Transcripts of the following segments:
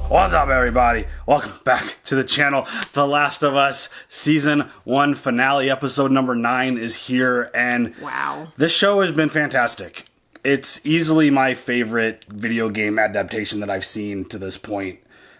What's up, everybody? Welcome back to the channel. The Last of Us Season 1 finale, episode number 9 is here, and wow, this show has been fantastic. It's easily my favorite video game adaptation that I've seen to this point.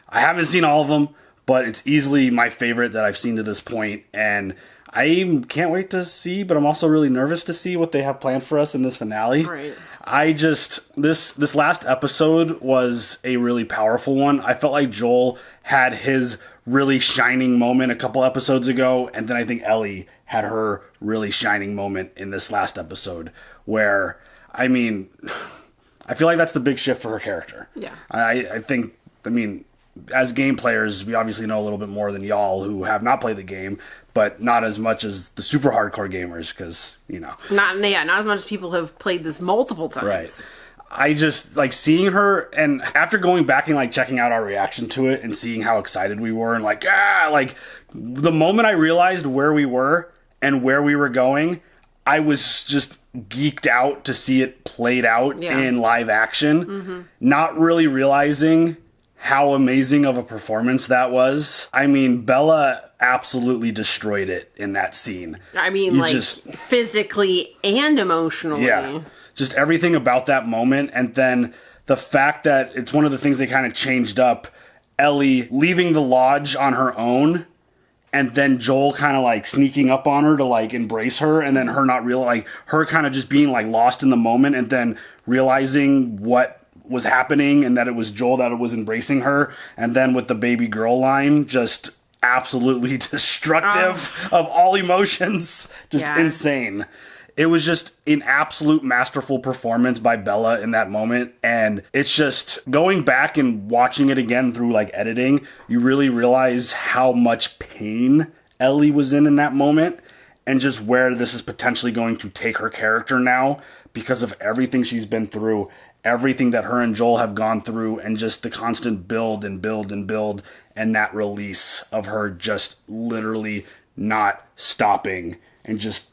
I haven't seen all of them, but it's easily my favorite that I've seen to this point, and I can't wait to see, but I'm also really nervous to see what they have planned for us in this finale. Right. This last episode was a really powerful one. I felt like Joel had his really shining moment a couple episodes ago, and then I think Ellie had her really shining moment in this last episode, where, I feel like that's the big shift for her character. Yeah. I think, as game players, we obviously know a little bit more than y'all who have not played the game, but not as much as the super hardcore gamers, because, Not as much as people have played this multiple times. Right. I just, seeing her, and after going back and, checking out our reaction to it and seeing how excited we were, and, the moment I realized where we were and where we were going, I was just geeked out to see it played out in live action, not really realizing how amazing of a performance that was. Bella absolutely destroyed it in that scene. Physically and emotionally. Yeah. Just everything about that moment. And then the fact that it's one of the things they kind of changed up. Ellie leaving the lodge on her own, and then Joel kind of sneaking up on her to embrace her, and then her not real, her kind of just being lost in the moment, and then realizing what was happening and that it was Joel that was embracing her, and then with the baby girl line, just absolutely destructive of all emotions. Just insane. It was just an absolute masterful performance by Bella in that moment, and it's just going back and watching it again through editing, you really realize how much pain Ellie was in that moment, and just where this is potentially going to take her character now because of everything she's been through, everything that her and Joel have gone through, and just the constant build and build and build, and that release of her just literally not stopping. And just,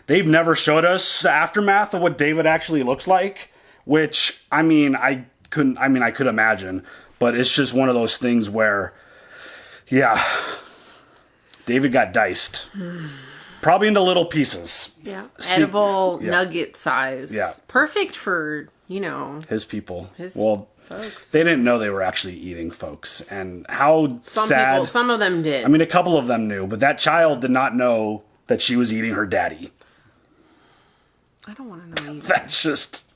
they've never showed us the aftermath of what David actually looks like, which, I could imagine, but it's just one of those things where, David got diced. Probably into little pieces. Yeah. Edible nugget size. Yeah. Perfect for, his people. Folks. They didn't know they were actually eating folks. And how sad. People, some of them did. A couple of them knew, but that child did not know that she was eating her daddy. I don't want to know either. That's just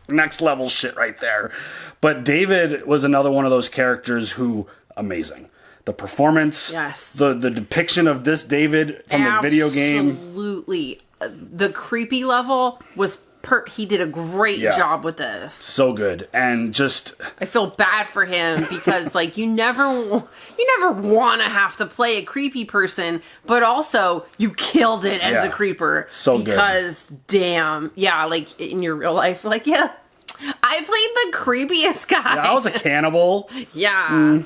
next level shit right there. But David was another one of those characters who, amazing. The performance, the depiction of this David from the video game. Absolutely. The creepy level was he did a great job with this. So good. And just I feel bad for him because you never want to have to play a creepy person, but also you killed it as a creeper. So because damn, in your real life, I played the creepiest guy. Yeah, I was a cannibal. Yeah.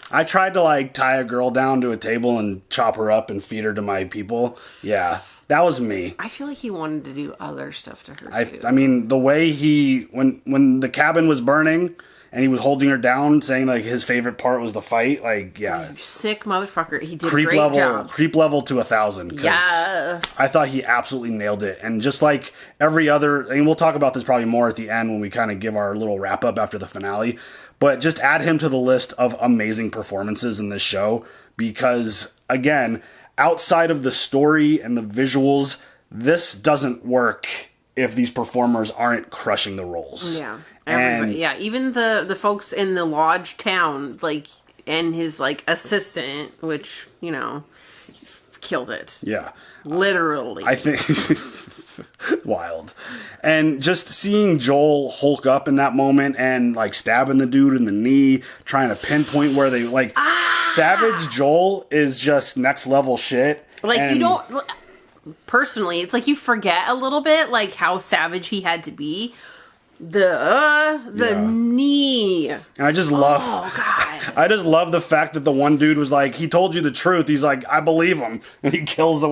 I tried to tie a girl down to a table and chop her up and feed her to my people. Yeah, that was me. I feel like he wanted to do other stuff to her too. The way when the cabin was burning and he was holding her down, saying his favorite part was the fight. You sick motherfucker. He did creep a great job. Creep level to 1,000. Yes. I thought he absolutely nailed it. And just like every other, and we'll talk about this probably more at the end when we kind of give our little wrap up after the finale. But just add him to the list of amazing performances in this show because, again, outside of the story and the visuals, this doesn't work if these performers aren't crushing the roles. Yeah. Everybody, even the folks in the lodge town, and his, assistant, which, killed it. Yeah. Literally. I think wild. And just seeing Joel hulk up in that moment and stabbing the dude in the knee, trying to pinpoint where they Savage Joel is just next level shit. You don't personally, it's you forget a little bit how savage he had to be. The knee. And I just love I just love the fact that the one dude was he told you the truth. He's I believe him. And he kills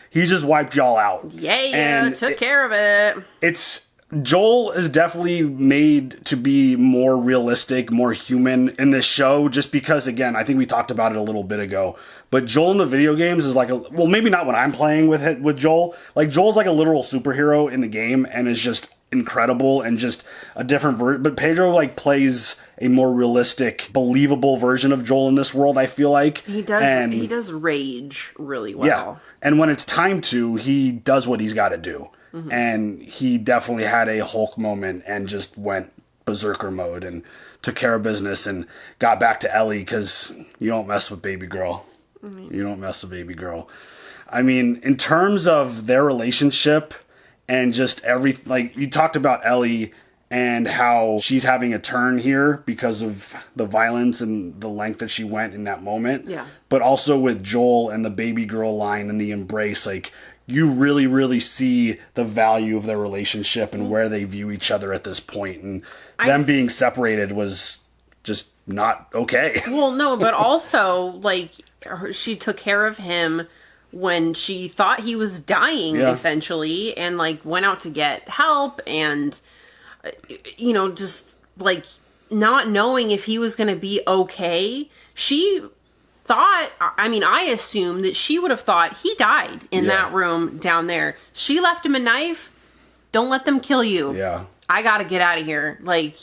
he just wiped y'all out. Yeah, took care of it. It's Joel is definitely made to be more realistic, more human in this show, just because, again, I think we talked about it a little bit ago, but Joel in the video games is like well, maybe not when I'm playing with Joel. Like, Joel's like a literal superhero in the game and is just incredible and just a different version. But Pedro, like, plays a more realistic, believable version of Joel in this world, I feel like. He does rage really well. Yeah. And when it's time to, he does what he's got to do. Mm-hmm. And he definitely had a Hulk moment and just went berserker mode and took care of business and got back to Ellie, because you don't mess with baby girl. Mm-hmm. You don't mess with baby girl. I mean, in terms of their relationship and just like, you talked about Ellie and how she's having a turn here because of the violence and the length that she went in that moment. Yeah. But also with Joel and the baby girl line and the embrace, like, you really, really see the value of their relationship and where they view each other at this point. And them being separated was just not okay. Well, no, but also, like, she took care of him when she thought he was dying, essentially, and, like, went out to get help and, you know, just, like, not knowing if he was going to be okay. She thought, I mean, I assumed that she would have thought he died in that room down there. She left him a knife. Don't let them kill you. Yeah. I got to get out of here. Like,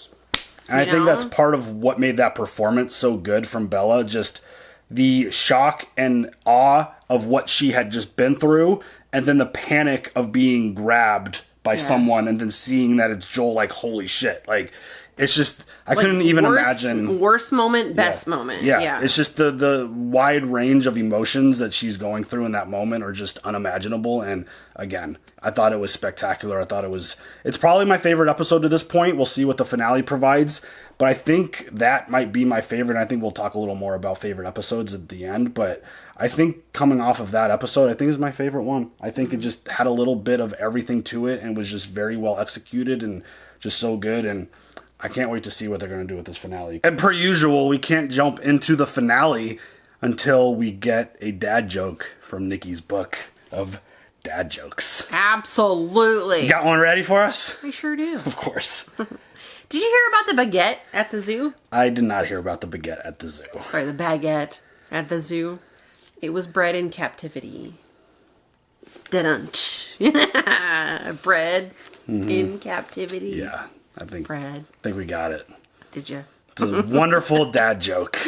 and I think that's part of what made that performance so good from Bella. Just the shock and awe of what she had just been through, and then the panic of being grabbed by someone and then seeing that it's Joel. Like, holy shit. Like, it's just, I couldn't even imagine. Worst moment, best moment. Yeah. It's just the wide range of emotions that she's going through in that moment are just unimaginable. And again, I thought it was spectacular. I thought it's probably my favorite episode to this point. We'll see what the finale provides. But I think that might be my favorite. I think we'll talk a little more about favorite episodes at the end. But I think coming off of that episode, I think is my favorite one. I think it just had a little bit of everything to it and was just very well executed and just so good. And I can't wait to see what they're going to do with this finale. And per usual, we can't jump into the finale until we get a dad joke from Nikki's book of dad jokes. Absolutely. You got one ready for us? I sure do. Of course. Did you hear about the baguette at the zoo? I did not hear about the baguette at the zoo. Sorry, the baguette at the zoo. It was bred in captivity. Da-dunch. Bred in captivity. Yeah. I think we got it. Did you? It's a wonderful dad joke.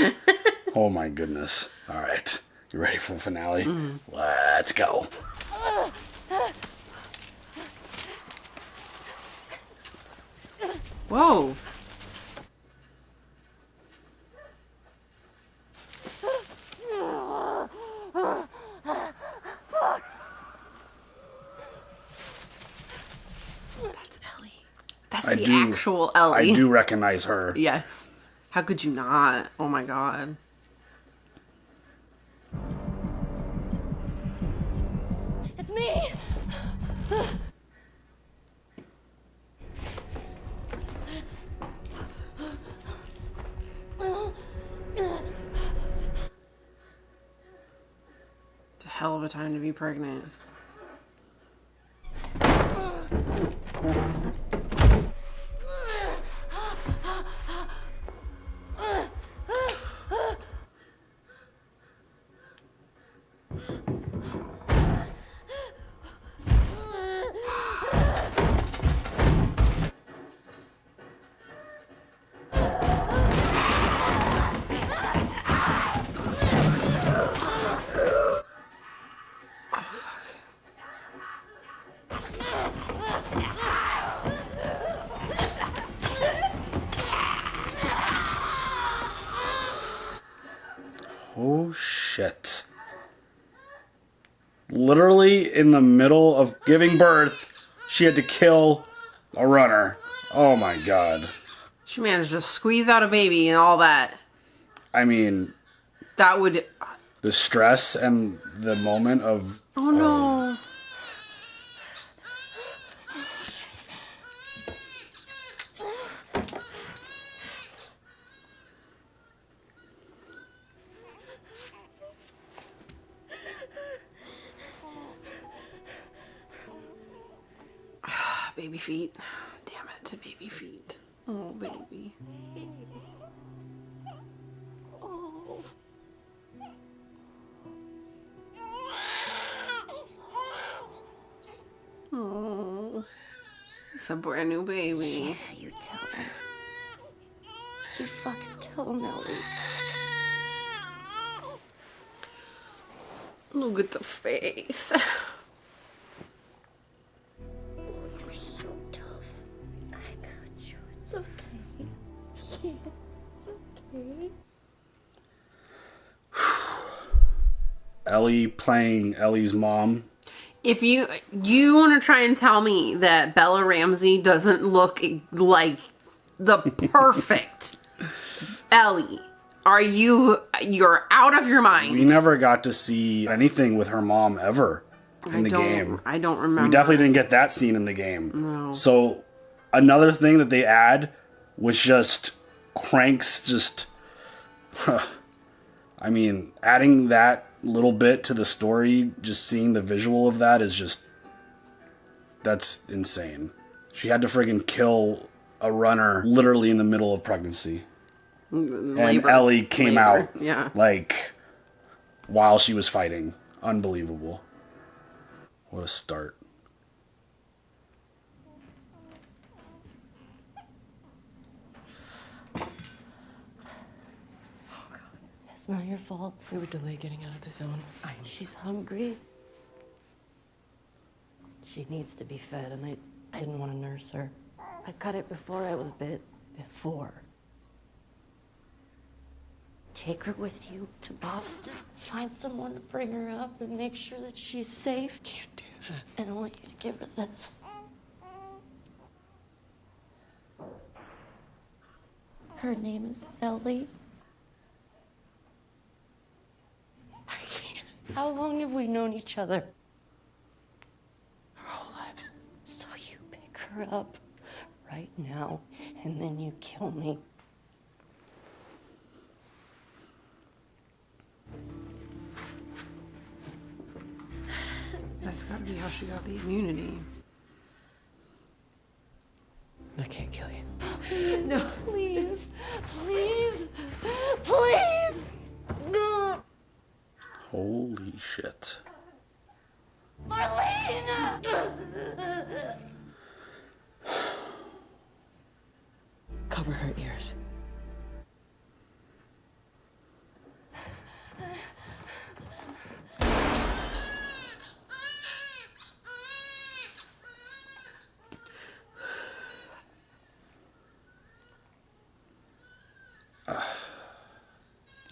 Oh my goodness. All right. You ready for the finale? Let's go. Whoa. That's Ellie. That's actual Ellie. I do recognize her. Yes. How could you not? Oh my god. It's me! It's a hell of a time to be pregnant. Oh, shit. Literally in the middle of giving birth, she had to kill a runner. Oh my god. She managed to squeeze out a baby and all that. I mean, that would... the stress and the moment of... Oh no. Baby feet. to baby feet. Oh, baby. Oh, it's a brand new baby. Yeah, you tell him. You fucking tell him, Ellie. Look at the face. You're so tough. I got you. It's okay. Yeah, it's okay. Ellie playing Ellie's mom. If you want to try and tell me that Bella Ramsey doesn't look like the perfect Ellie, you're out of your mind. We never got to see anything with her mom ever in the game. I don't remember. We definitely didn't get that scene in the game. No. So another thing that they add was just Crank's just... I mean, adding that little bit to the story, just seeing the visual of that is just... That's insane. She had to friggin' kill a runner literally in the middle of pregnancy. Labor. And Ellie came out Yeah. like while she was fighting. Unbelievable. What a start. It's not your fault. We were delayed getting out of the zone. She's hungry. She needs to be fed, and I didn't want to nurse her. I cut it before I was bit. Before. Take her with you to Boston. Find someone to bring her up and make sure that she's safe. Can't do that. And I want you to give her this. Her name is Ellie. I can't. How long have we known each other? Our whole lives. So you pick her up right now, and then you kill me. That's got to be how she got the immunity. I can't kill you. No, please, please, please. No. Holy shit. Marlene! Cover her ears.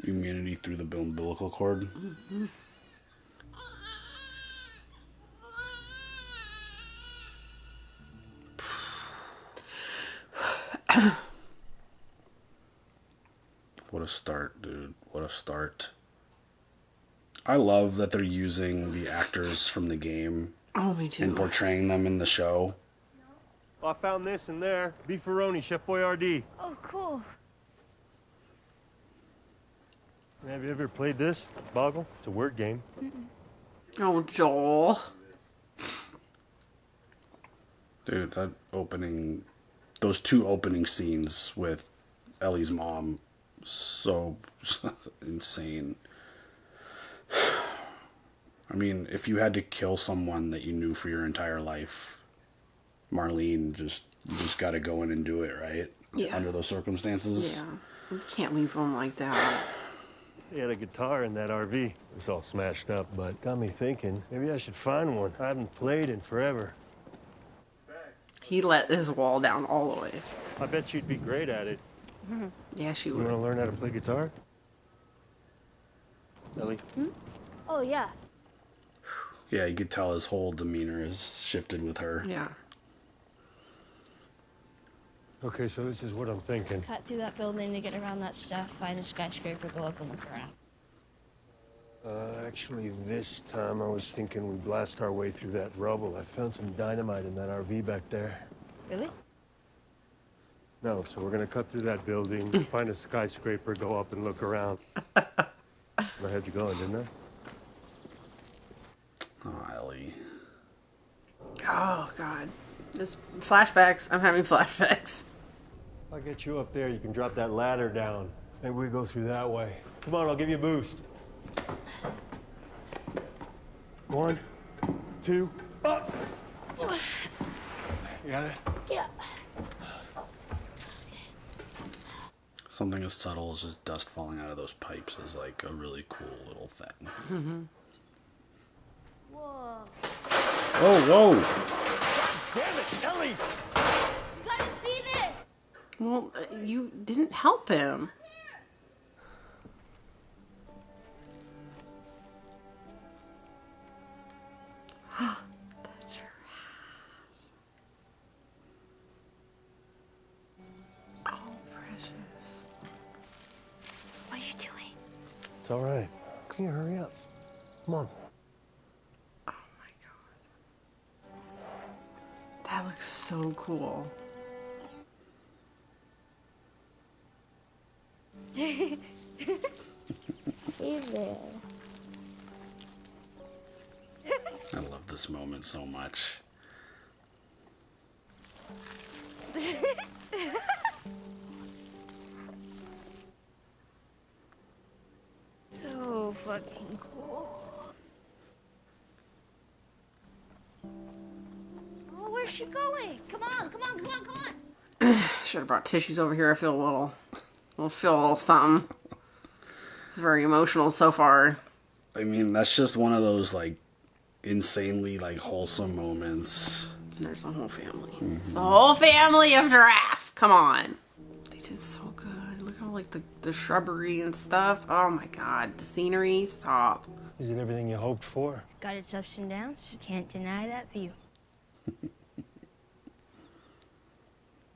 Immunity through the umbilical cord. Mm-hmm. What a start, dude. What a start. I love that they're using the actors from the game Oh, me too. and portraying them in the show. I found this in there. Beefaroni, Chef Boyardee. Oh, cool. Have you ever played this? Boggle? It's a word game. Oh, Joel. Dude, that opening... Those two opening scenes with Ellie's mom, so insane. I mean, if you had to kill someone that you knew for your entire life, Marlene, you just got to go in and do it, right? Yeah. Under those circumstances. Yeah. You can't leave him like that. He had a guitar in that RV. It's all smashed up, but got me thinking, maybe I should find one. I haven't played in forever. He let his wall down all the way. I bet you'd be great at it. Yeah, she You want to would. learn how to play guitar? Ellie? Oh, yeah. Yeah, you could tell his whole demeanor has shifted with her. Yeah. Okay, so this is what I'm thinking. Cut through that building to get around that stuff, find a skyscraper, go up and look around. Actually, this time I was thinking we blast our way through that rubble. I found some dynamite in that RV back there. Really? No, so we're gonna cut through that building, find a skyscraper, go up and look around. I had you going, didn't I? Oh, Ellie. Oh, God. This flashbacks. I'm having flashbacks. I'll get you up there. You can drop that ladder down. Maybe we go through that way. Come on, I'll give you a boost. 1, 2, up! You got it? Yeah. Something as subtle as just dust falling out of those pipes is like a really cool little thing. Whoa. Whoa, whoa! Damn it, Ellie! You gotta see this! Well, you didn't help him. That's your Oh, precious. What are you doing? It's all right. Can you hurry up? Come on. Oh my god. That looks so cool. Hey there. I love this moment so much. So fucking cool. Oh, where's she going? Come on, come on, come on, come on. Should have brought tissues over here. I feel a little something. It's very emotional so far. I mean, that's just one of those like insanely like wholesome moments. And there's a whole family. The whole family of giraffe. Come on. They did so good. Look at all like the shrubbery and stuff. Oh my god. The scenery. Stop. Is it everything you hoped for? Got its ups and downs. You can't deny that view.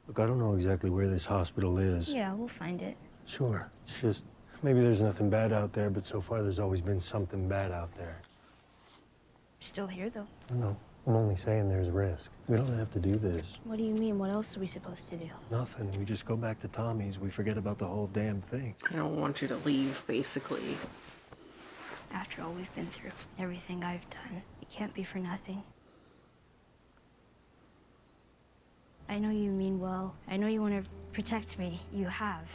Look, I don't know exactly where this hospital is. Yeah, we'll find it. Sure. It's just, maybe there's nothing bad out there, but so far there's always been something bad out there. Still here, though. No, I'm only saying there's risk. We don't have to do this. What do you mean? What else are we supposed to do? Nothing. We just go back to Tommy's. We forget about the whole damn thing. I don't want you to leave, basically. After all we've been through, everything I've done, it can't be for nothing. I know you mean well. I know you want to protect me. You have.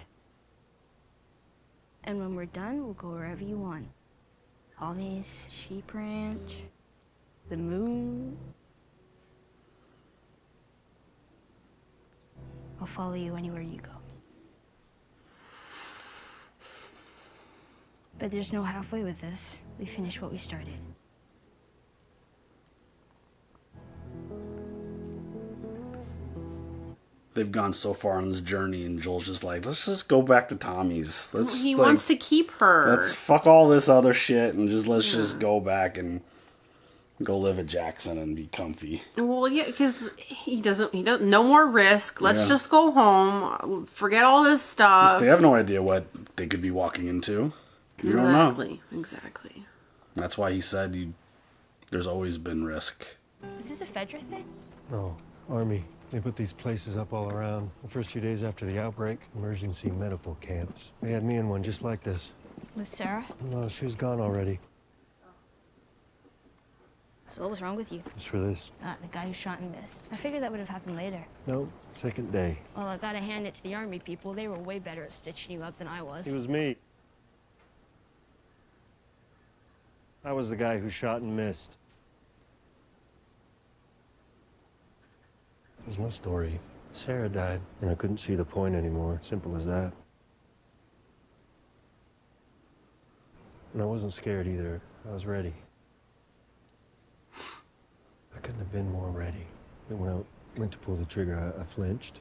And when we're done, we'll go wherever you want. Tommy's, Sheep Ranch, the moon. I'll follow you anywhere you go. But there's no halfway with this. We finish what we started. They've gone so far on this journey, and Joel's just like, let's just go back to Tommy's. He wants to keep her. Let's fuck all this other shit and let's just go back and go live at Jackson and be comfy. Well, yeah, because he doesn't, no more risk. Let's Yeah. just go home. Forget all this stuff. They have no idea what they could be walking into. You don't know. Exactly. That's why he said there's always been risk. Is this a Fedra thing? No, Army. They put these places up all around. The first few days after the outbreak, emergency medical camps. They had me in one just like this. With Sarah? No, she was gone already. So what was wrong with you? Just for this. The guy who shot and missed. I figured that would have happened later. No, second day. Well, I gotta hand it to the Army people. They were way better at stitching you up than I was. It was me. I was the guy who shot and missed. There's no story. Sarah died, and I couldn't see the point anymore. Simple as that. And I wasn't scared either. I was ready. I couldn't have been more ready. But when I went to pull the trigger, I flinched.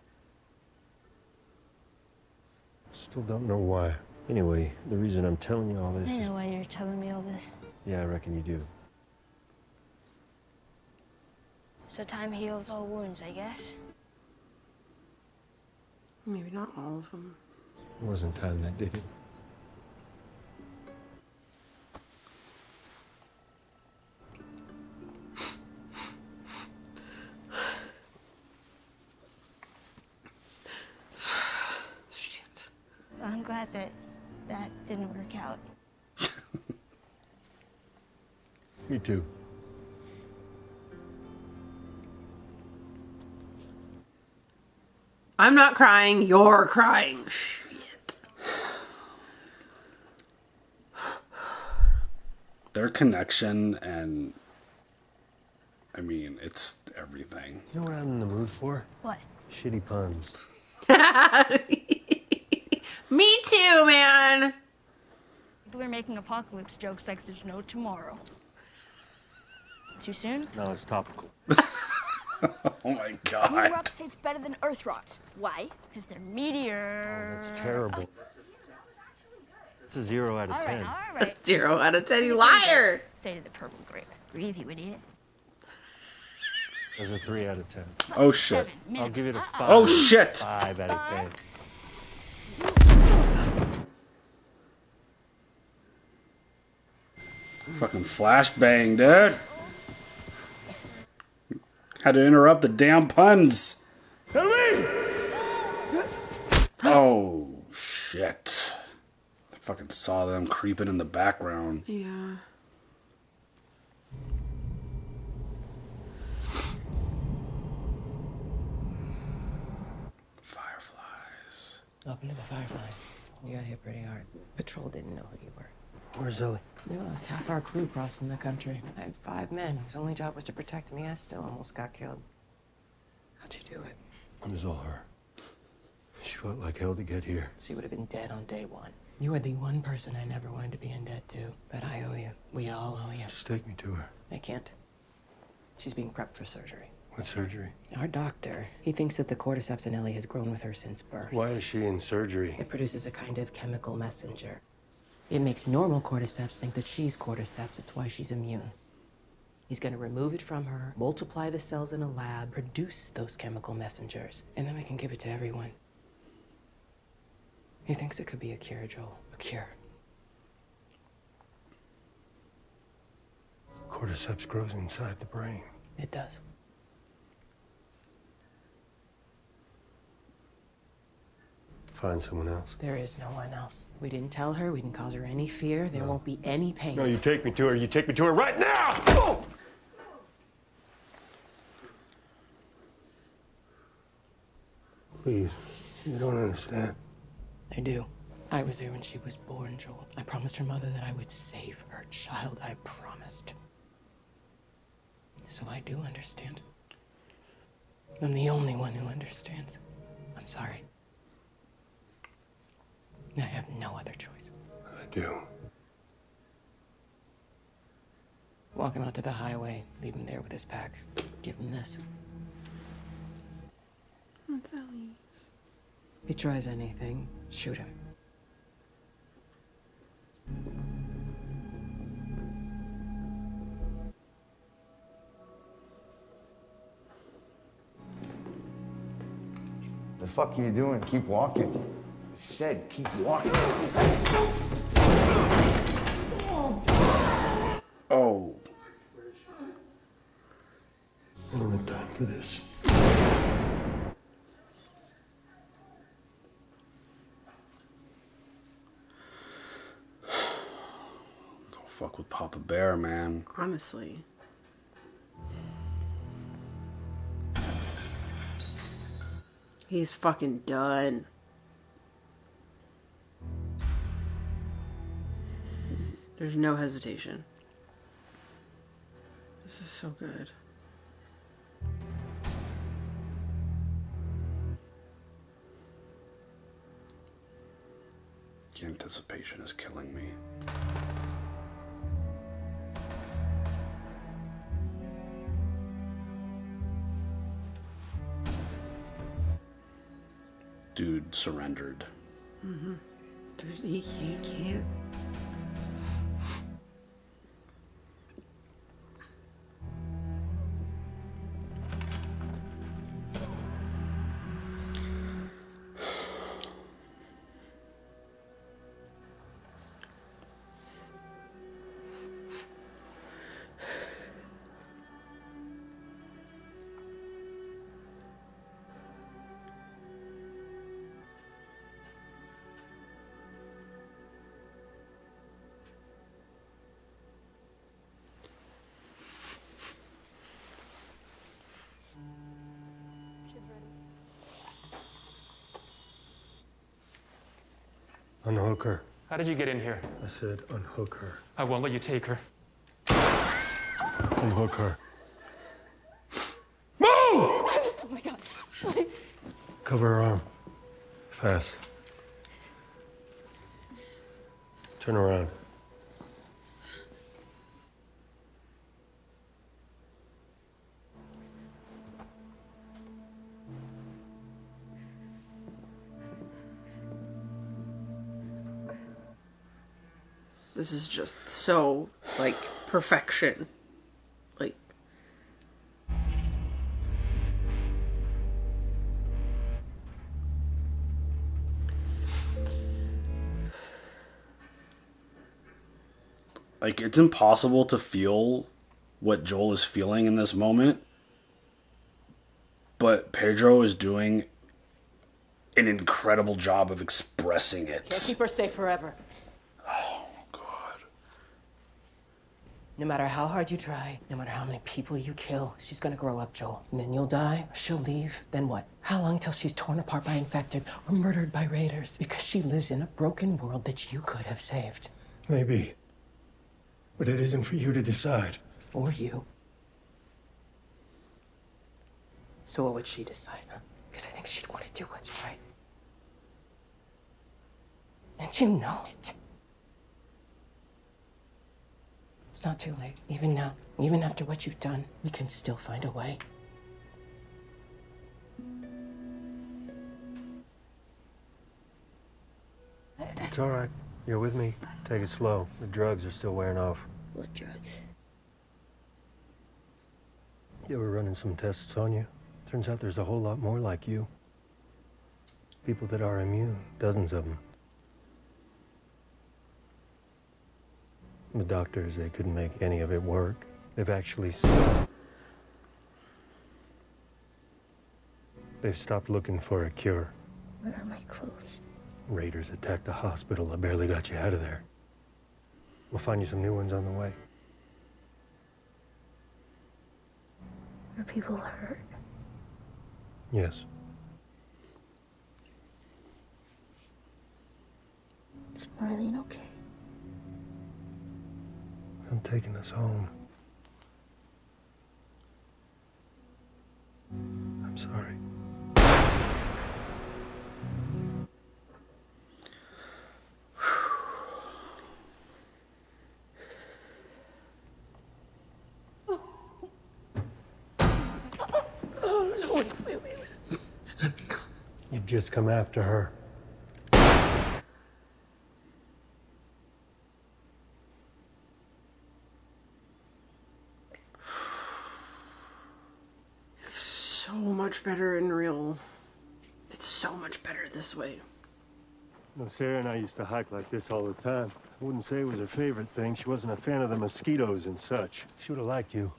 Still don't know why. Anyway, the reason I'm telling you all this I is... know why you're telling me all this. Yeah, I reckon you do. So time heals all wounds, I guess. Maybe not all of them. It wasn't time that did it. Shit. I'm glad that didn't work out. Me too. I'm not crying. You're crying. Shit. Their connection and... I mean, it's everything. You know what I'm in the mood for? What? Shitty puns. Me too, man. We're making apocalypse jokes like there's no tomorrow. Too soon? No, it's topical. Oh my Moon god. rocks taste better than Earth rocks. Why? Because they're meteors. That's terrible. It's a 0 out of 10. All right. 0 out of 10, you liar. Say to the purple grape. Breathe, you idiot. That's a 3 out of 10. Oh shit. I'll give it a 5. Oh shit. 5 out of 10. Fucking flashbang, dude. Had to interrupt the damn puns. Ellie! Oh shit. I fucking saw them creeping in the background. Yeah. Fireflies. Up into the fireflies. You got hit pretty hard. Patrol didn't know who you were. Where's Ellie? We lost half our crew crossing the country. I had 5 men whose only job was to protect me. I still almost got killed. How'd you do it? It was all her. She fought like hell to get here. She would have been dead on day 1. You are the one person I never wanted to be in debt to. But I owe you. We all owe you. Just take me to her. I can't. She's being prepped for surgery. What surgery? Our doctor, he thinks that the cordyceps in Ellie has grown with her since birth. Why is she in surgery? It produces a kind of chemical messenger. It makes normal cordyceps think that she's cordyceps. It's why she's immune. He's gonna remove it from her, multiply the cells in a lab, produce those chemical messengers, and then we can give it to everyone. He thinks it could be a cure, Joel. A cure. Cordyceps grows inside the brain. It does. Find someone else. There is no one else. We didn't tell her. We didn't cause her any fear. There won't be any pain. No, you take me to her. You take me to her right now! Oh! Please, you don't understand. I do. I was there when she was born, Joel. I promised her mother that I would save her child. I promised. So I do understand. I'm the only one who understands. I'm sorry. I have no other choice. I do. Walk him out to the highway. Leave him there with his pack. Give him this. That's Ellie's. If he tries anything, shoot him. The fuck are you doing? Keep walking. I said, keep walking. Oh. I don't have time for this. Go fuck with Papa Bear, man. Honestly. He's fucking done. There's no hesitation. This is so good. The anticipation is killing me. Dude surrendered. Mm-hmm. He can't. Unhook her. How did you get in here? I said unhook her. I won't let you take her. Unhook her. Move! Oh my God. Cover her arm. Fast. Turn around. This is just so, like, perfection. Like, it's impossible to feel what Joel is feeling in this moment, but Pedro is doing an incredible job of expressing it. Can't keep her safe forever. No matter how hard you try, no matter how many people you kill, she's gonna grow up, Joel. And then you'll die, she'll leave, then what? How long till she's torn apart by infected or murdered by raiders? Because she lives in a broken world that you could have saved. Maybe. But it isn't for you to decide. Or you. So what would she decide, huh? Because I think she'd want to do what's right. And you know it. It's not too late. Even now, even after what you've done, we can still find a way. It's all right. You're with me. Take it slow. The drugs are still wearing off. What drugs? They were running some tests on you. Turns out there's a whole lot more like you. People that are immune. Dozens of them. The doctors, they couldn't make any of it work. They've actually... They've stopped looking for a cure. Where are my clothes? Raiders attacked the hospital. I barely got you out of there. We'll find you some new ones on the way. Are people hurt? Yes. Is Marlene okay? I'm taking us home. I'm sorry. You've just come after her. so much better in real. It's so much better this way. No, Sarah and I used to hike like this all the time. I wouldn't say it was her favorite thing. She wasn't a fan of the mosquitoes and such. She would have liked you.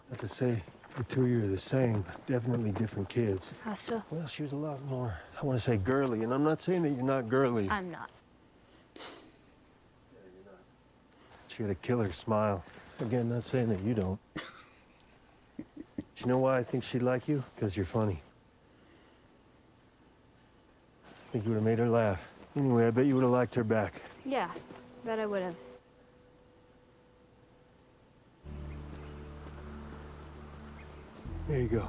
Not to say the two of you are the same, but definitely different kids. How so? Well, she was a lot more, I want to say girly, and I'm not saying that you're not girly. I'm not. She had a killer smile. Again, not saying that you don't. Do you know why I think she'd like you? Because you're funny. I think you would have made her laugh. Anyway, I bet you would have liked her back. Yeah, bet I would have. There you go.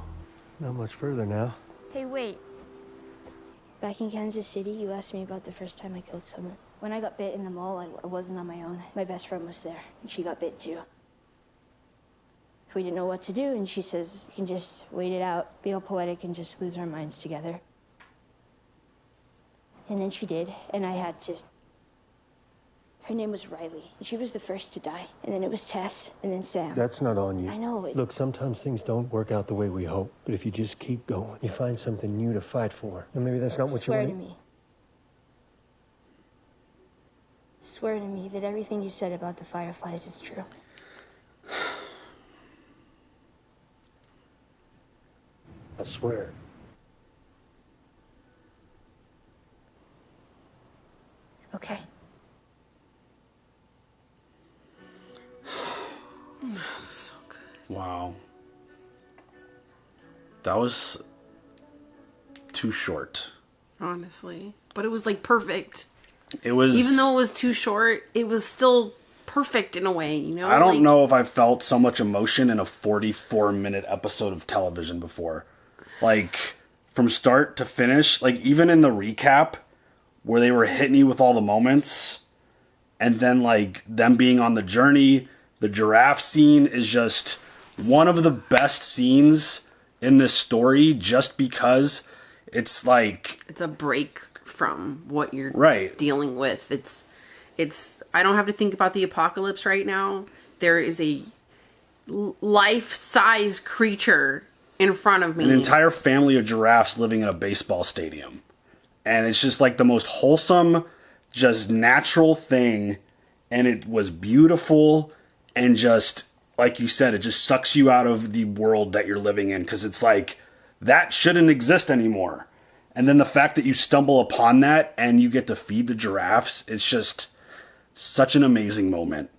Not much further now. Hey, wait. Back in Kansas City, you asked me about the first time I killed someone. When I got bit in the mall, I wasn't on my own. My best friend was there, and she got bit too. We didn't know what to do, and she says, you can just wait it out, be all poetic, and just lose our minds together. And then she did, and I had to. Her name was Riley, and she was the first to die. And then it was Tess, and then Sam. That's not on you. I know it. Look, sometimes things don't work out the way we hope. But if you just keep going, you find something new to fight for. And maybe that's not what you Swear want. to me. Swear to me that everything you said about the Fireflies is true. I swear. Okay. So good. Wow. That was too short. Honestly. But it was like perfect. It was, even though it was too short, it was still perfect in a way, you know? I don't know if I felt so much emotion in a 44-minute episode of television before. Like, from start to finish, like, even in the recap, where they were hitting you with all the moments, and then, like, them being on the journey, the giraffe scene is just one of the best scenes in this story, just because it's, like... It's a break from what you're right. dealing with. It's I don't have to think about the apocalypse right now. There is a life-size creature in front of me. An entire family of giraffes living in a baseball stadium. And it's just like the most wholesome, just natural thing. And it was beautiful. And just, like you said, it just sucks you out of the world that you're living in. Because it's like, that shouldn't exist anymore. And then the fact that you stumble upon that and you get to feed the giraffes, it's just such an amazing moment.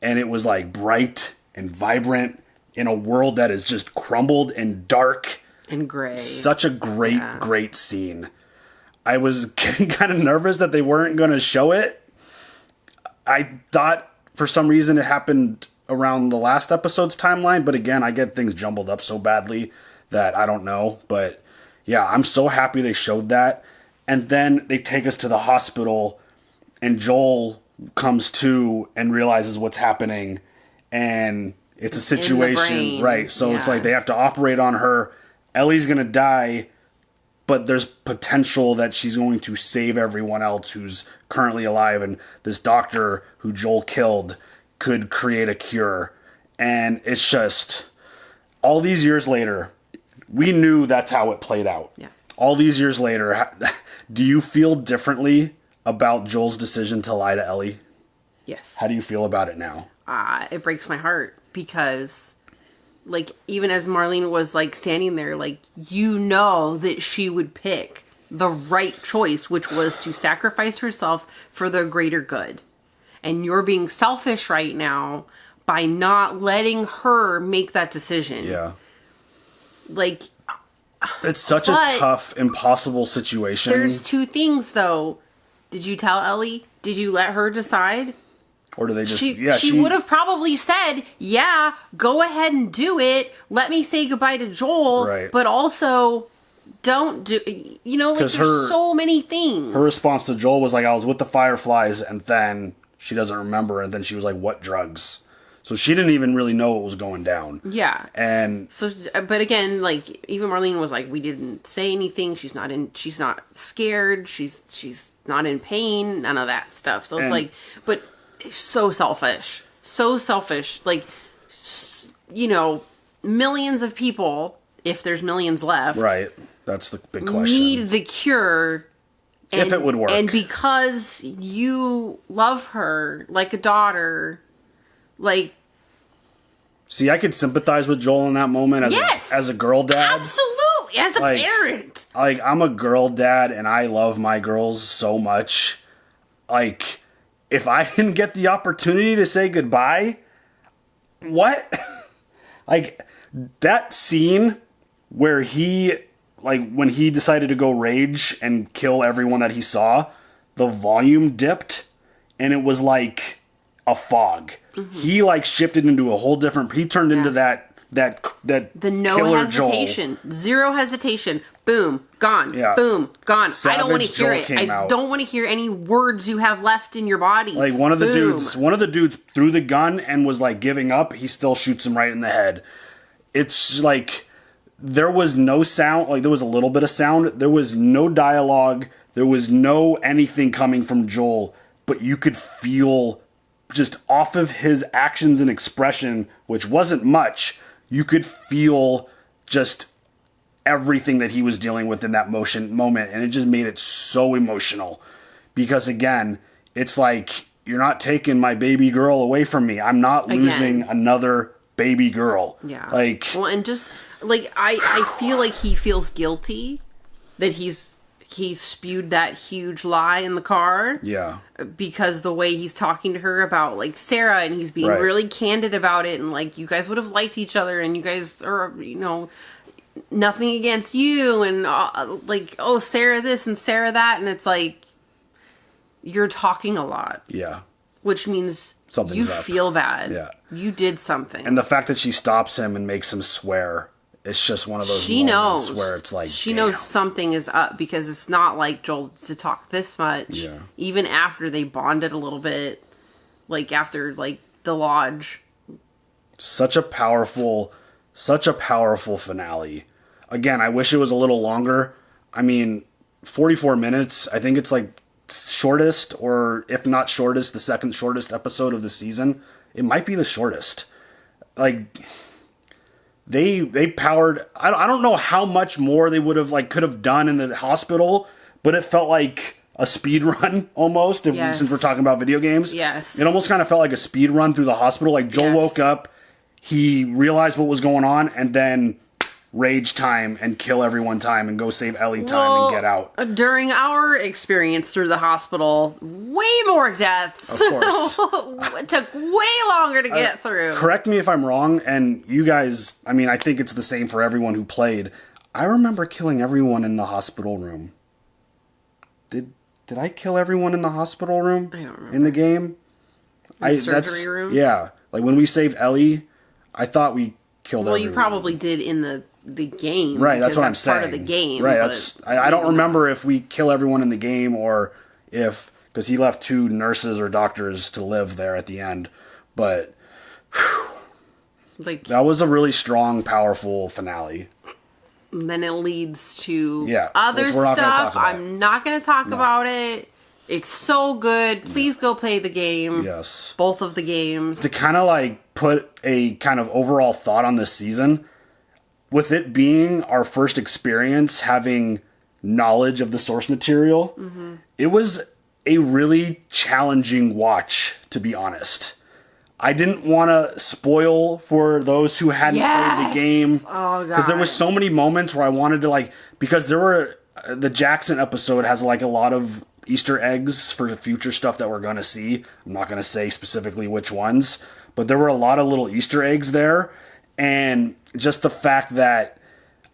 And it was like bright and vibrant in a world that is just crumbled and dark and gray. Such a great, great scene. I was getting kind of nervous that they weren't going to show it. I thought for some reason it happened around the last episode's timeline, but again, I get things jumbled up so badly that I don't know. But yeah, I'm so happy they showed that. And then they take us to the hospital, and Joel comes to and realizes what's happening, and it's a situation, right? So it's like they have to operate on her. Ellie's gonna die, but there's potential that she's going to save everyone else who's currently alive, and this doctor who Joel killed could create a cure. And it's just, all these years later, we knew that's how it played out. Yeah. All these years later, do you feel differently about Joel's decision to lie to Ellie? Yes. How do you feel about it now? It breaks my heart because, like, even as Marlene was, like, standing there, like, you know that she would pick the right choice, which was to sacrifice herself for the greater good. And you're being selfish right now by not letting her make that decision. Yeah. Like, it's such a tough, impossible situation. There's two things, though. Did you tell Ellie? Did you let her decide? Or do they just... She would have probably said, yeah, go ahead and do it. Let me say goodbye to Joel. Right. But also, don't do... You know, like, there's so many things. Her response to Joel was like, I was with the Fireflies, and then she doesn't remember, and then she was like, what drugs? So she didn't even really know what was going down. Yeah. And... So, but again, like, even Marlene was like, we didn't say anything. She's not scared. She's not in pain. None of that stuff. So it's like, but... So selfish. Like, you know, millions of people, if there's millions left. Right. That's the big question. Need the cure. If it would work. And because you love her like a daughter, like... See, I could sympathize with Joel in that moment as a girl dad. Absolutely. As a parent. Like, I'm a girl dad, and I love my girls so much. Like... If I didn't get the opportunity to say goodbye, what? Like, that scene where he, like, when he decided to go rage and kill everyone that he saw, the volume dipped, and it was like a fog. Mm-hmm. He, like, shifted into a whole different... He turned into that the no killer hesitation. Joel. Zero hesitation. Boom. Gone. Yeah. Boom. Gone. Savage I don't want to hear Joel it. I don't want to hear any words you have left in your body. Like, one of the dudes threw the gun and was, like, giving up. He still shoots him right in the head. It's like, there was no sound. Like, there was a little bit of sound. There was no dialogue. There was no anything coming from Joel. But you could feel, just off of his actions and expression, which wasn't much, you could feel just everything that he was dealing with in that moment, and it just made it so emotional. Because again, it's like, you're not taking my baby girl away from me. I'm not losing another baby girl. Yeah. Like, well, and just like I feel like he feels guilty that he spewed that huge lie in the car. Yeah. Because the way he's talking to her about, like, Sarah, and he's being really candid about it, and, like, you guys would have liked each other, and you guys are, you know, nothing against you, and, like, oh, Sarah this and Sarah that, and it's like, you're talking a lot. Yeah. Which means Something's you up. feel bad. Yeah. You did something. And the fact that she stops him and makes him swear, it's just one of those she moments knows where it's like, she damn. knows something is up, because it's not like Joel to talk this much. Yeah. Even after they bonded a little bit, like after like the lodge. Such a powerful finale. Again, I wish it was a little longer. I mean, 44 minutes. I think it's like shortest, or if not shortest, the second shortest episode of the season. It might be the shortest. Like, they powered. I don't know how much more they would have could have done in the hospital, but it felt like a speed run almost. Yes. Since we're talking about video games, Yes, it almost kind of felt like a speed run through the hospital. Like Joel woke up, he realized what was going on, and then rage time and kill everyone time and go save Ellie time and get out. During our experience through the hospital, way more deaths. Of course. It took way longer to get through. Correct me if I'm wrong, and you guys, I mean, I think it's the same for everyone who played. I remember killing everyone in the hospital room. Did I kill everyone in the hospital room? I don't remember. In the game? In the surgery room? Yeah. Like when we saved Ellie, I thought we killed everyone. Well, you probably did in the game. Right, that's what I'm saying. Part of the game. Right, but I don't remember if we kill everyone in the game or if, because he left 2 nurses or doctors to live there at the end. But like that was a really strong, powerful finale. Then it leads to other other we're not gonna talk stuff. about. I'm not going to talk about it. It's so good. Please go play the game. Yes. Both of the games. To kind of put a kind of overall thought on this season, with it being our first experience having knowledge of the source material, it was a really challenging watch, to be honest. I didn't want to spoil for those who hadn't played the game. Oh, God. Because there was so many moments where I wanted to because there were, the Jackson episode has a lot of Easter eggs for the future stuff that we're going to see. I'm not going to say specifically which ones, but there were a lot of little Easter eggs there. And just the fact that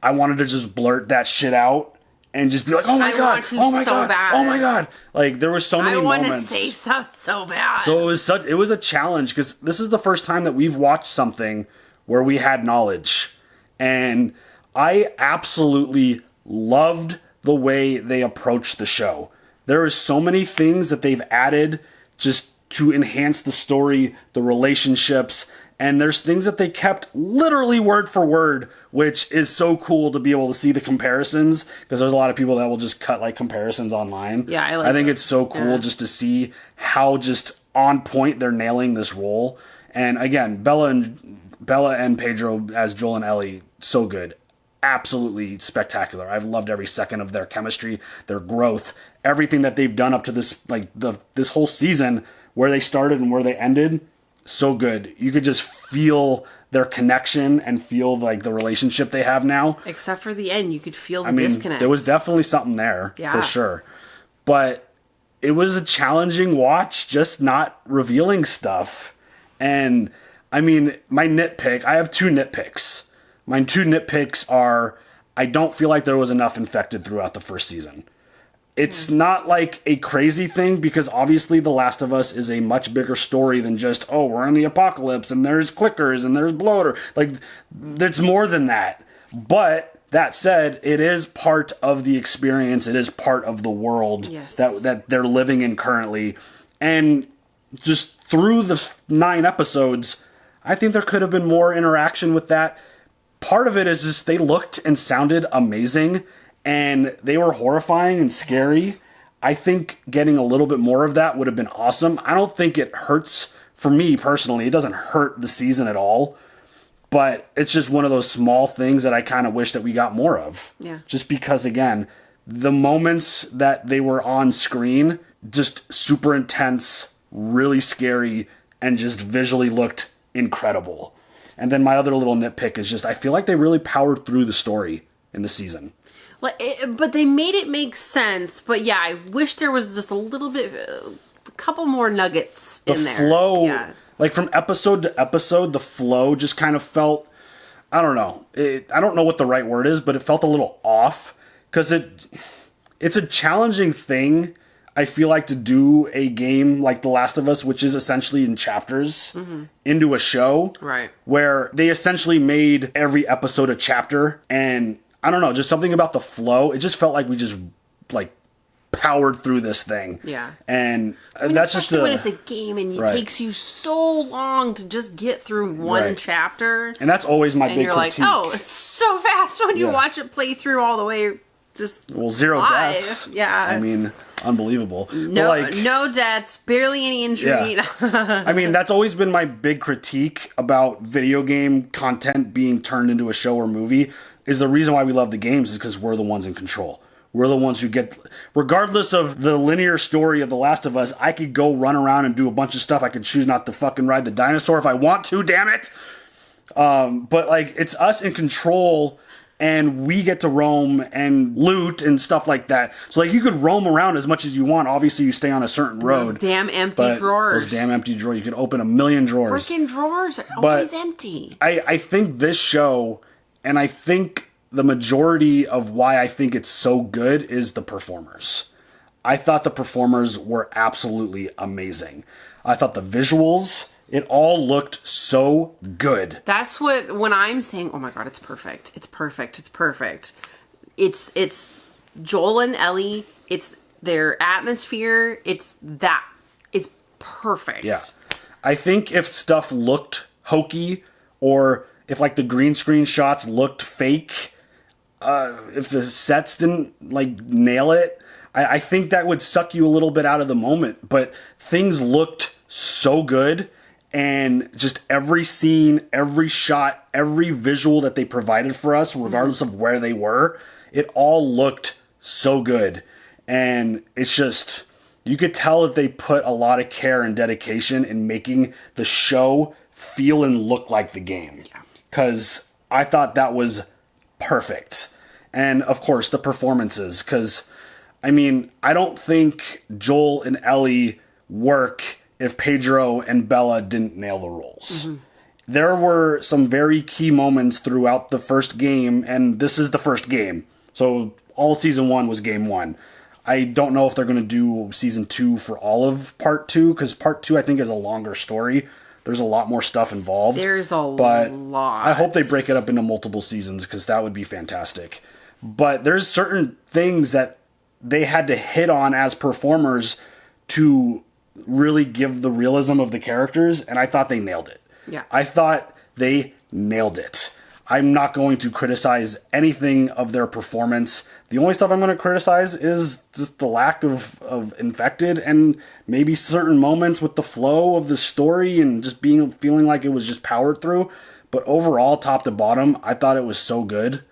I wanted to just blurt that shit out and just be like, oh my God, oh my God, oh my God. There were so many moments. I want to say stuff so bad. So it was a challenge, because this is the first time that we've watched something where we had knowledge. And I absolutely loved the way they approached the show. There are so many things that they've added just to enhance the story, the relationships, and there's things that they kept literally word for word, which is so cool to be able to see the comparisons, because there's a lot of people that will just cut comparisons online. Yeah, I think it's so cool just to see how just on point they're nailing this role. And again, Bella and Pedro as Joel and Ellie, so good. Absolutely spectacular. I've loved every second of their chemistry, their growth, everything that they've done up to this this whole season, where they started and where they ended. So good. You could just feel their connection and feel the relationship they have now. Except for the end, you could feel the disconnect. There was definitely something there for sure. But it was a challenging watch, just not revealing stuff. And I mean, my nitpick, I have 2 nitpicks. My 2 nitpicks are, I don't feel like there was enough infected throughout the first season. It's not a crazy thing, because obviously The Last of Us is a much bigger story than just, oh, we're in the apocalypse and there's clickers and there's bloater. It's more than that. But that said, it is part of the experience. It is part of the world that they're living in currently. And just through the 9 episodes, I think there could have been more interaction with that. Part of it is just they looked and sounded amazing, and they were horrifying and scary. I think getting a little bit more of that would have been awesome. I don't think it hurts, for me personally, it doesn't hurt the season at all. But it's just one of those small things that I kind of wish that we got more of. Yeah. Just because, again, the moments that they were on screen, just super intense, really scary, and just visually looked incredible. And then my other little nitpick is just, I feel like they really powered through the story in the season. But they made it make sense. But yeah, I wish there was just a little bit, a couple more nuggets in there. The flow, from episode to episode, the flow just kind of felt, I don't know. I don't know what the right word is, but it felt a little off. Because it's a challenging thing. I feel like to do a game like The Last of Us, which is essentially in chapters, into a show, Right. where they essentially made every episode a chapter, and I don't know, just something about the flow. It just felt like we just like powered through this thing. Yeah. And I mean, that's just especially when it's a game and it takes you so long to just get through one chapter. And that's always my and big you're critique. like, oh, it's so fast when you watch it play through all the way. Just zero live. deaths. Yeah. I mean, unbelievable. No deaths, barely any injury. Yeah. I mean, that's always been my big critique about video game content being turned into a show or movie, is the reason why we love the games is because we're the ones in control. We're the ones who get, regardless of the linear story of The Last of Us, I could go run around and do a bunch of stuff. I could choose not to fucking ride the dinosaur if I want to, damn it. But like, it's us in control, and we get to roam and loot and stuff like that. So like, you could roam around as much as you want. Obviously, you stay on a certain road. Those damn empty drawers. Those damn empty drawers. You could open 1,000,000 drawers. Freaking drawers are But always empty. I think this show, and I think the majority of why I think it's so good, is the performers. I thought the performers were absolutely amazing. I thought the visuals, it all looked so good. That's what, when I'm saying, oh my god, it's perfect. It's perfect. It's perfect. It's Joel and Ellie. It's their atmosphere. It's perfect. Yeah. I think if stuff looked hokey, or if like the green screen shots looked fake, if the sets didn't like nail it, I think that would suck you a little bit out of the moment. But things looked so good, and just every scene, every shot, every visual that they provided for us, regardless of where they were, it all looked so good. And it's just, you could tell that they put a lot of care and dedication in making the show feel and look like the game. Because I thought that was perfect. And of course, the performances, because I mean, I don't think Joel and Ellie work if Pedro and Bella didn't nail the roles. There were some very key moments throughout the first game, and this is the first game. So all season 1 was game 1. I don't know if they're going to do season 2 for all of part 2, because part 2 I think is a longer story. There's a lot more stuff involved. There's a lot. I hope they break it up into multiple seasons, because that would be fantastic. But there's certain things that they had to hit on as performers to really give the realism of the characters, and I thought they nailed it. Yeah. I thought they nailed it. I'm not going to criticize anything of their performance. The only stuff I'm going to criticize is just the lack of infected, and maybe certain moments with the flow of the story and just feeling like it was just powered through. But overall, top to bottom, I thought it was so good.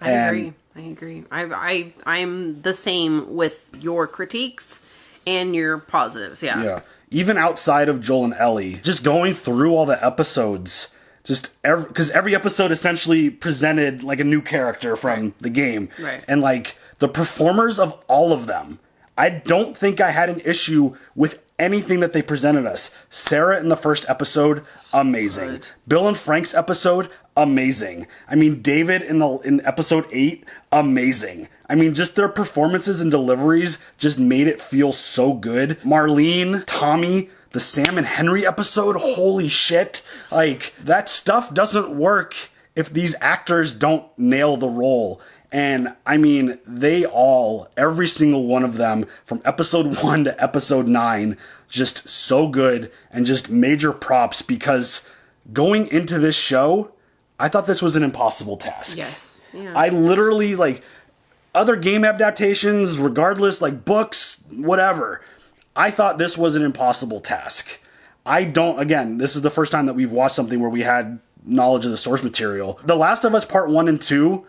I agree. I'm the same with your critiques and your positives. Yeah. Even outside of Joel and Ellie, just going through all the episodes, because every episode essentially presented like a new character from the game. Right. And like the performers of all of them, I don't think I had an issue with anything that they presented us. Sarah in the first episode, amazing. Good. Bill and Frank's episode, amazing. I mean, David in episode 8, amazing. I mean, just their performances and deliveries just made it feel so good. Marlene, Tommy, the Sam and Henry episode, holy shit. Like, that stuff doesn't work if these actors don't nail the role. And I mean, every single one of them, from episode 1 to episode 9, just so good, and just major props, because going into this show, I thought this was an impossible task. Yes. Yeah. I literally, like, other game adaptations, regardless, like books, whatever, I thought this was an impossible task. This is the first time that we've watched something where we had knowledge of the source material. The Last of Us Part 1 and 2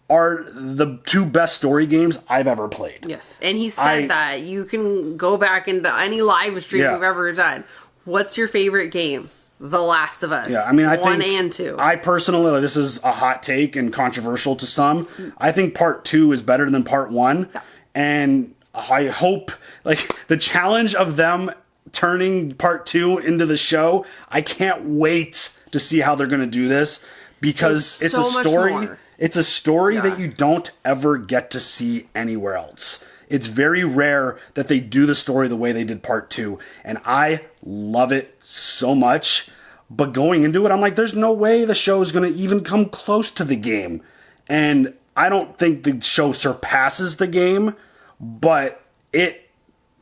are the 2 best story games I've ever played. Yes. And he said that you can go back into any live stream we've ever done. What's your favorite game? The Last of Us. Yeah, I mean, I think 1 and 2. I personally, this is a hot take and controversial to some, I think part 2 is better than part 1. Yeah. And I hope, like, the challenge of them turning part 2 into the show, I can't wait to see how they're going to do this, because it's so a story. much more. It's a story that you don't ever get to see anywhere else. It's very rare that they do the story the way they did part 2. And I love it so much. But going into it, I'm like, there's no way the show is going to even come close to the game. And I don't think the show surpasses the game, but it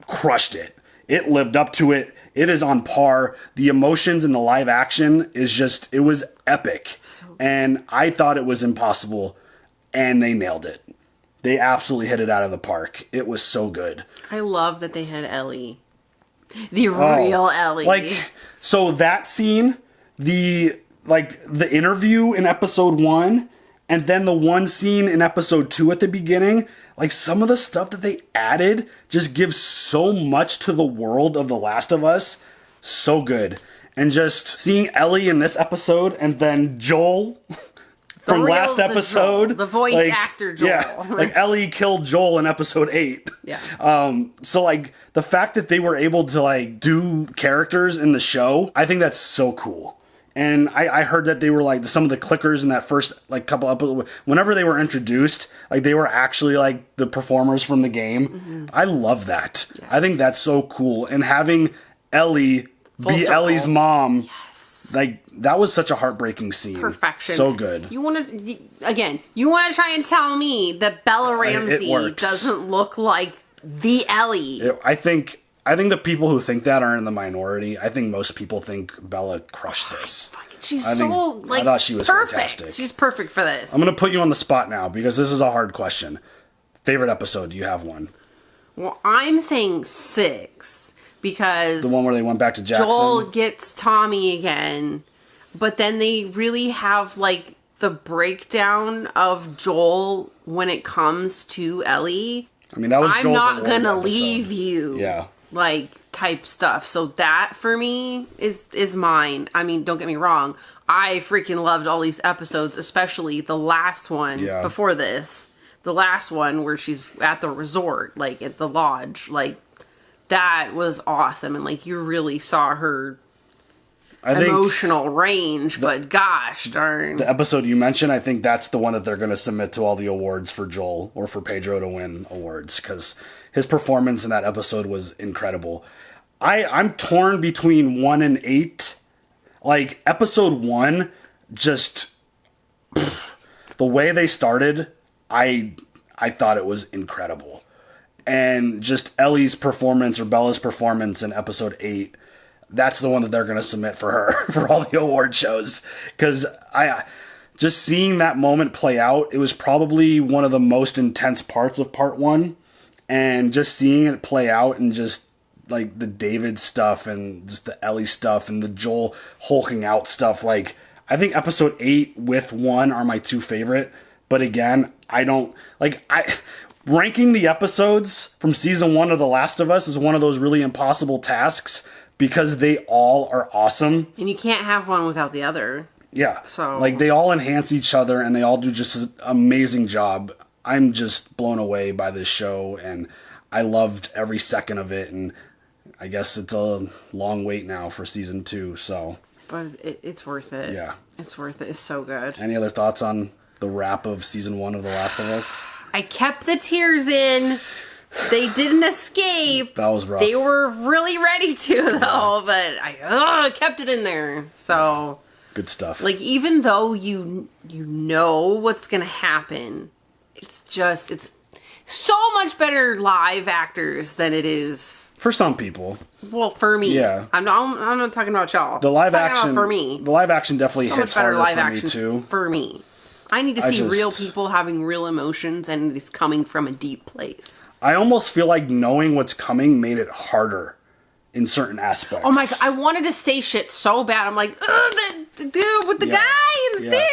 crushed it. It lived up to it. It is on par. The emotions in the live action is just, it was epic. And I thought it was impossible, and they nailed it. They absolutely hit it out of the park. It was so good. I love that they had Ellie. The real Ellie. Like, so that scene, the interview in episode 1, and then the one scene in episode 2 at the beginning, like some of the stuff that they added just gives so much to the world of The Last of Us. So good. And just seeing Ellie in this episode and then Joel from last episode. The voice actor Joel. Yeah, like Ellie killed Joel in episode 8. Yeah. So like the fact that they were able to like do characters in the show, I think that's so cool. And I heard that they were like some of the clickers in that first like couple episodes, whenever they were introduced, like they were actually like the performers from the game. Mm-hmm. I love that. Yes. I think that's so cool. And having Ellie be Ellie's mom, like that was such a heartbreaking scene. Perfection. So good. You want to try and tell me that Bella Ramsey doesn't look like the Ellie? I think the people who think that are in the minority. I think most people think Bella crushed this. I thought she was perfect. Fantastic. She's perfect for this. I'm going to put you on the spot now because this is a hard question. Favorite episode? Do you have one? Well, I'm saying 6 because the one where they went back to Jackson. Joel gets Tommy again, but then they really have like the breakdown of Joel when it comes to Ellie. I mean, that was I'm Joel's not going to episode. leave you. Yeah. Like type stuff. So that for me is mine. I mean, don't get me wrong. I freaking loved all these episodes, especially the last one before this. The last one where she's at the resort, like at the lodge, like that was awesome. And like you really saw her emotional range, but gosh darn. The episode you mentioned, I think that's the one that they're going to submit to all the awards for Joel or for Pedro to win awards because his performance in that episode was incredible. I'm torn between 1 and 8. Like episode 1, just the way they started, I thought it was incredible. And just Ellie's performance or Bella's performance in episode 8, that's the one that they're going to submit for her for all the award shows. Because just seeing that moment play out, it was probably one of the most intense parts of part 1. And just seeing it play out and just like the David stuff and just the Ellie stuff and the Joel hulking out stuff. Like, I think episode 8 with 1 are my 2 favorite. But again, ranking the episodes from season 1 of The Last of Us is one of those really impossible tasks because they all are awesome. And you can't have one without the other. Yeah. So like they all enhance each other and they all do just an amazing job. I'm just blown away by this show and I loved every second of it. And I guess it's a long wait now for season 2. So, but it's worth it. Yeah. It's worth it. It's so good. Any other thoughts on the wrap of season 1 of The Last of Us? I kept the tears in. They didn't escape. That was rough. They were really ready to, though, but I kept it in there. So good stuff. Like, even though you know what's gonna happen, it's so much better live actors than it is for some people. Well, for me, yeah. I'm not talking about y'all. The live action for me. The live action definitely hits harder for me too. For me, I need to see real people having real emotions, and it's coming from a deep place. I almost feel like knowing what's coming made it harder in certain aspects. Oh my god, I wanted to say shit so bad. I'm like, the dude with the guy and the thing.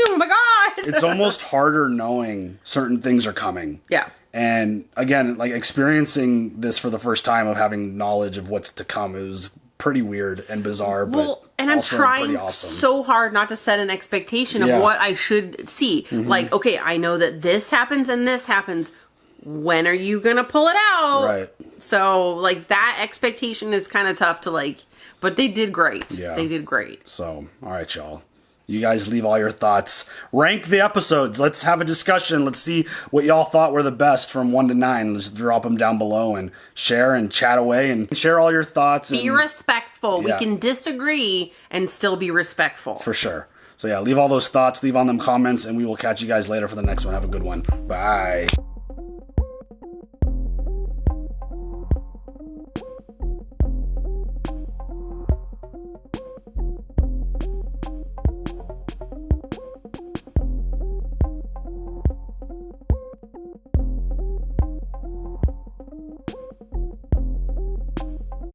Oh my god. It's almost harder knowing certain things are coming. Yeah. And again, like experiencing this for the first time of having knowledge of what's to come, it was pretty weird and bizarre. But and I'm also trying awesome. so hard not to set an expectation of what I should see. Mm-hmm. Like, okay, I know that this happens and this happens. When are you gonna pull it out? Right. So, like, that expectation is kind of tough to, like, but they did great. Yeah. They did great. So, all right, y'all. You guys leave all your thoughts. Rank the episodes. Let's have a discussion. Let's see what y'all thought were the best from 1 to 9. Let's drop them down below and share and chat away and share all your thoughts. Be respectful. Yeah. We can disagree and still be respectful. For sure. So yeah, leave all those thoughts, leave on them comments, and we will catch you guys later for the next one. Have a good one. Bye.